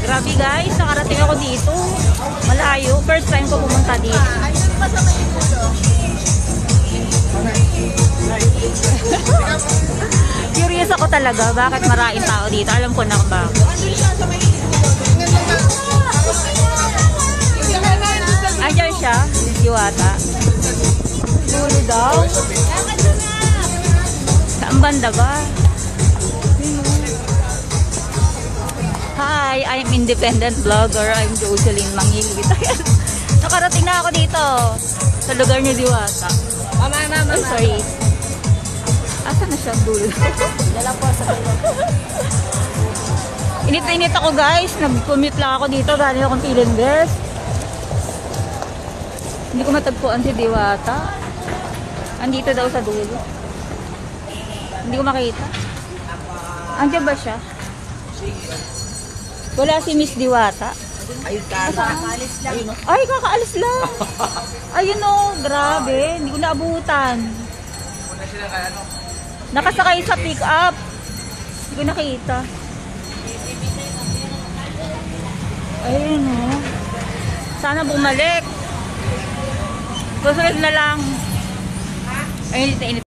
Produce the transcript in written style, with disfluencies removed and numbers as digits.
Grabe guys, nakarating ako dito. Malayo. First time ko pumunta dito. Curious ako talaga. Bakit maraming tao dito? Alam ko na ba? Ayan siya. Diwata. Dulo daw. Saan banda ba? Hi, I'm independent vlogger. I'm Jocelyn Mangilwit. Nakarating na ako dito sa lugar ni Diwata. Mama. Oh, sorry. Asa na siya dulo? Dala po sa dulo. Init ako guys. Nag-commute lang ako dito. Galing akong Pilingges. Hindi ko matagpuan si Diwata. Andito daw sa dulo. Hindi ko makita. Andiyan ba siya? Wala si Miss Diwata. Ayun kakaalis lang. Ay, kakaalis lang. Ayun o, grabe. Hindi ko naabutan. Nakasakay sa pick-up. Hindi ko nakita. Ayun o. Sana bumalik. Gusto na lang. Ayun,